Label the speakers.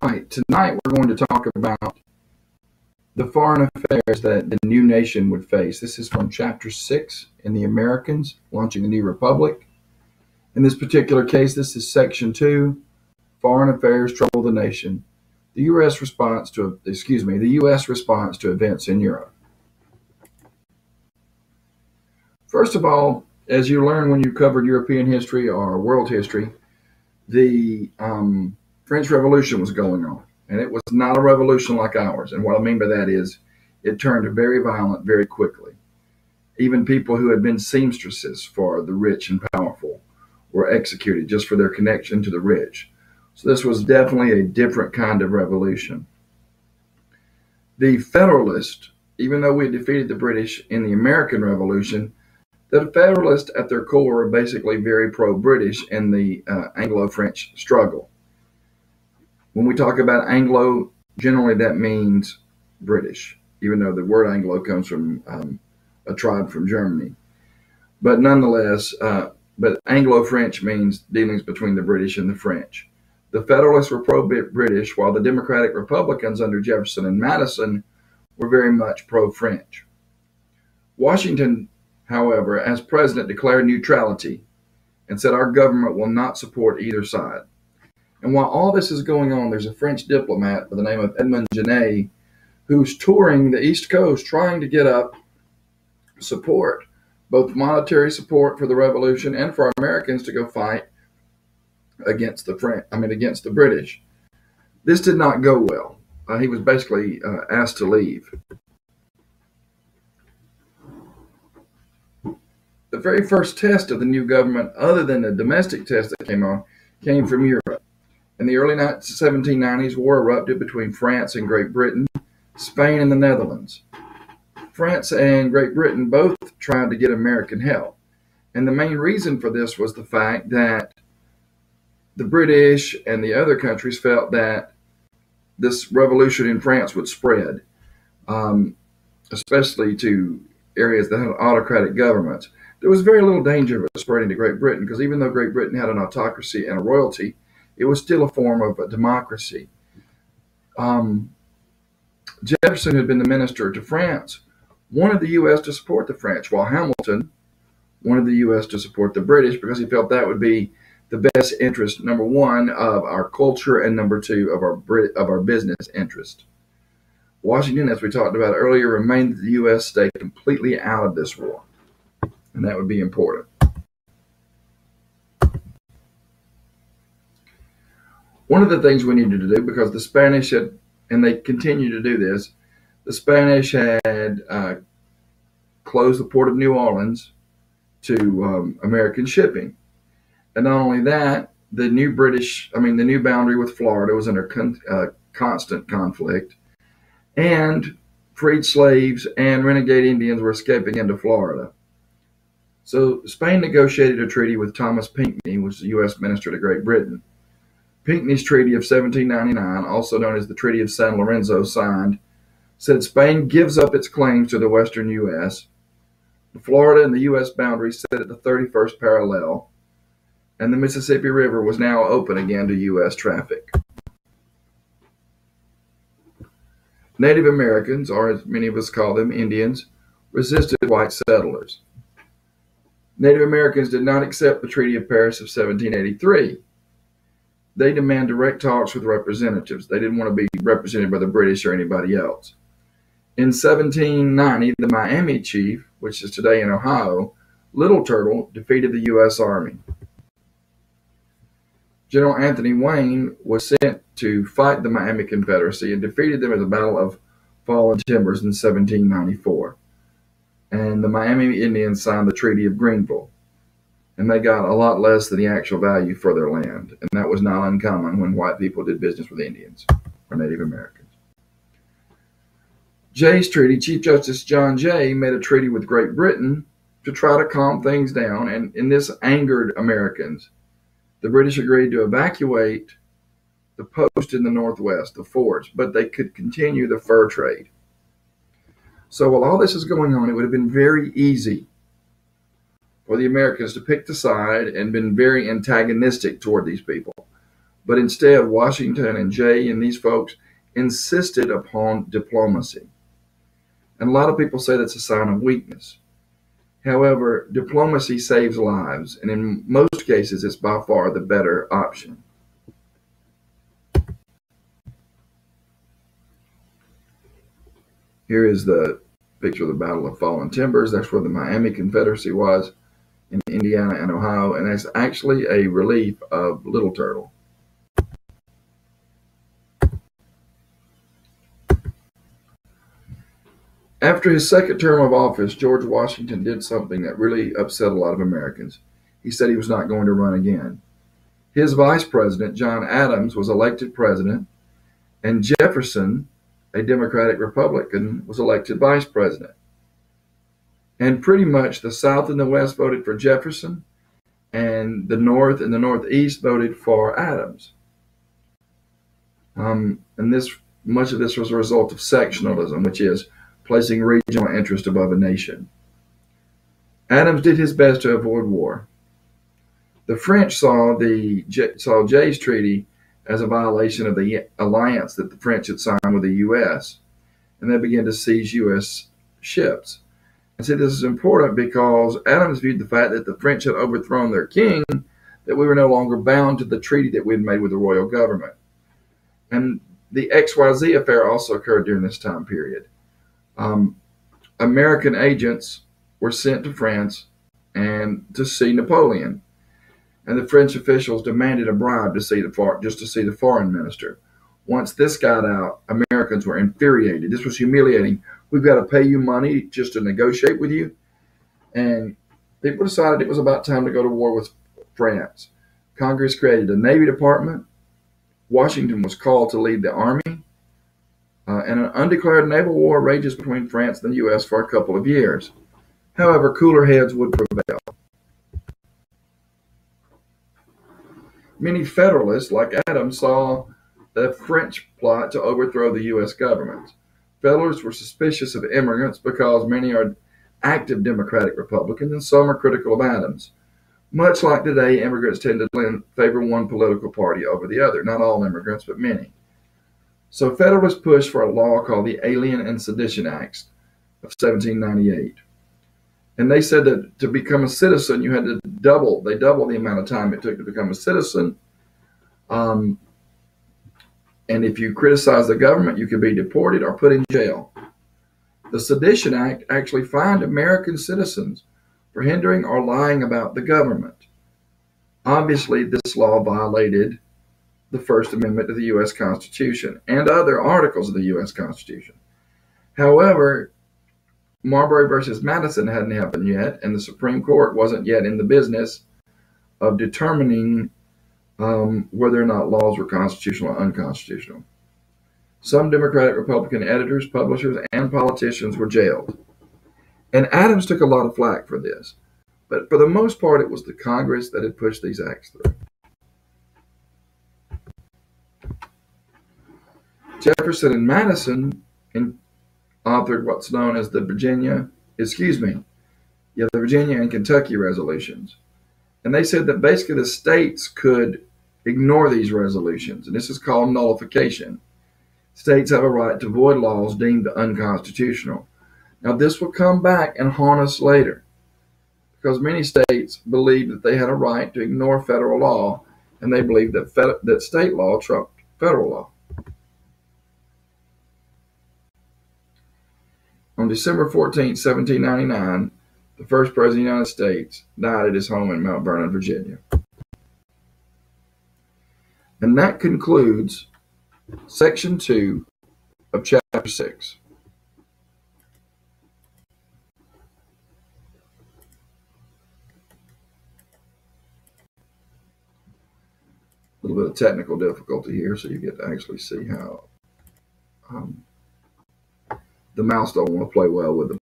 Speaker 1: right, tonight we're going to talk about the foreign affairs that the new nation would face. This is from chapter 6 in the Americans Launching a New Republic. In this particular case, this is section 2, Foreign Affairs Trouble the Nation. The U.S. response to events in Europe. First of all, as you learn when you covered European history or world history, the French Revolution was going on, and it was not a revolution like ours. And what I mean by that is it turned very violent very quickly. Even people who had been seamstresses for the rich and powerful were executed just for their connection to the rich. So this was definitely a different kind of revolution. The Federalists, even though we defeated the British in the American Revolution, the Federalists at their core were basically very pro-British in the Anglo-French struggle. When we talk about Anglo, generally that means British, even though the word Anglo comes from a tribe from Germany. But nonetheless, but Anglo-French means dealings between the British and the French. The Federalists were pro-British, while the Democratic Republicans under Jefferson and Madison were very much pro-French. Washington, however, as president, declared neutrality and said our government will not support either side. And while all this is going on, there's a French diplomat by the name of Edmond Genet who's touring the East Coast trying to get up support, both monetary support for the revolution and for Americans to go fight against the British. This did not go well. He was basically asked to leave. The very first test of the new government, other than the domestic test that came from Europe. In the early 1790s, war erupted between France and Great Britain, Spain and the Netherlands. France and Great Britain both tried to get American help. And the main reason for this was the fact that the British and the other countries felt that this revolution in France would spread, especially to areas that had autocratic governments. There was very little danger of it spreading to Great Britain because even though Great Britain had an autocracy and a royalty, it was still a form of a democracy. Jefferson had been the minister to France, wanted the U.S. to support the French, while Hamilton wanted the U.S. to support the British because he felt that would be the best interest, number one, of our culture, and number two, of our business interest. Washington, as we talked about earlier, remained that the U.S. stay completely out of this war, and that would be important. One of the things we needed to do, because the Spanish had, and they continue to do this, the Spanish had closed the port of New Orleans to American shipping. And not only that, the new boundary with Florida was under constant conflict, and freed slaves and renegade Indians were escaping into Florida. So Spain negotiated a treaty with Thomas Pinckney, who was the U.S. minister to Great Britain. Pinckney's Treaty of 1799, also known as the Treaty of San Lorenzo, signed, said Spain gives up its claims to the western U.S. Florida and the U.S. boundary set at the 31st parallel, and the Mississippi River was now open again to U.S. traffic. Native Americans, or as many of us call them, Indians, resisted white settlers. Native Americans did not accept the Treaty of Paris of 1783. They demand direct talks with representatives. They didn't want to be represented by the British or anybody else. In 1790, the Miami chief, which is today in Ohio, Little Turtle, defeated the U.S. Army. General Anthony Wayne was sent to fight the Miami Confederacy and defeated them at the Battle of Fallen Timbers in 1794. And the Miami Indians signed the Treaty of Greenville. And they got a lot less than the actual value for their land. And that was not uncommon when white people did business with Indians or Native Americans. Jay's treaty, Chief Justice John Jay made a treaty with Great Britain to try to calm things down, and this angered Americans. The British agreed to evacuate the post in the Northwest, the forts, but they could continue the fur trade. So while all this is going on, it would have been very easy for the Americans to pick the side and been very antagonistic toward these people. But instead, Washington and Jay and these folks insisted upon diplomacy. And a lot of people say that's a sign of weakness. However, diplomacy saves lives, and in most cases, it's by far the better option. Here is the picture of the Battle of Fallen Timbers. That's where the Miami Confederacy was in Indiana and Ohio, and that's actually a relief of Little Turtle. After his second term of office, George Washington did something that really upset a lot of Americans. He said he was not going to run again. His vice president, John Adams, was elected president, and Jefferson, a Democratic Republican, was elected vice president. And pretty much the South and the West voted for Jefferson, and the North and the Northeast voted for Adams. And much of this was a result of sectionalism, which is placing regional interest above a nation. Adams did his best to avoid war. The French saw Jay's treaty as a violation of the alliance that the French had signed with the U.S., and they began to seize U.S. ships. I say this is important because Adams viewed the fact that the French had overthrown their king, that we were no longer bound to the treaty that we had made with the royal government. And the XYZ affair also occurred during this time period. American agents were sent to France and to see Napoleon. And the French officials demanded a bribe to see the foreign minister. Once this got out, Americans were infuriated. This was humiliating. We've got to pay you money just to negotiate with you. And people decided it was about time to go to war with France. Congress created a Navy Department. Washington was called to lead the army. And an undeclared naval war rages between France and the U.S. for a couple of years. However, cooler heads would prevail. Many Federalists, like Adams, saw the French plot to overthrow the U.S. government. Federalists were suspicious of immigrants because many are active Democratic Republicans and some are critical of Adams. Much like today, immigrants tend to favor one political party over the other. Not all immigrants, but many. So Federalists pushed for a law called the Alien and Sedition Acts of 1798. And they said that to become a citizen, you had to double the amount of time it took to become a citizen. And if you criticized the government, you could be deported or put in jail. The Sedition Act actually fined American citizens for hindering or lying about the government. Obviously, this law violated the First Amendment to the U.S. Constitution and other articles of the U.S. Constitution. However, Marbury versus Madison hadn't happened yet, and the Supreme Court wasn't yet in the business of determining whether or not laws were constitutional or unconstitutional. Some Democratic Republican editors, publishers, and politicians were jailed. And Adams took a lot of flack for this. But for the most part, it was the Congress that had pushed these acts through. Jefferson and Madison authored what's known as the Virginia and Kentucky resolutions. And they said that basically the states could ignore these resolutions, and this is called nullification. States have a right to void laws deemed unconstitutional. Now, this will come back and haunt us later, because many states believed that they had a right to ignore federal law, and they believed that state law trumped federal law. On December 14, 1799, the first president of the United States died at his home in Mount Vernon, Virginia. And that concludes Section 2 of Chapter 6. A little bit of technical difficulty here, so you get to actually see how the mouse don't want to play well with the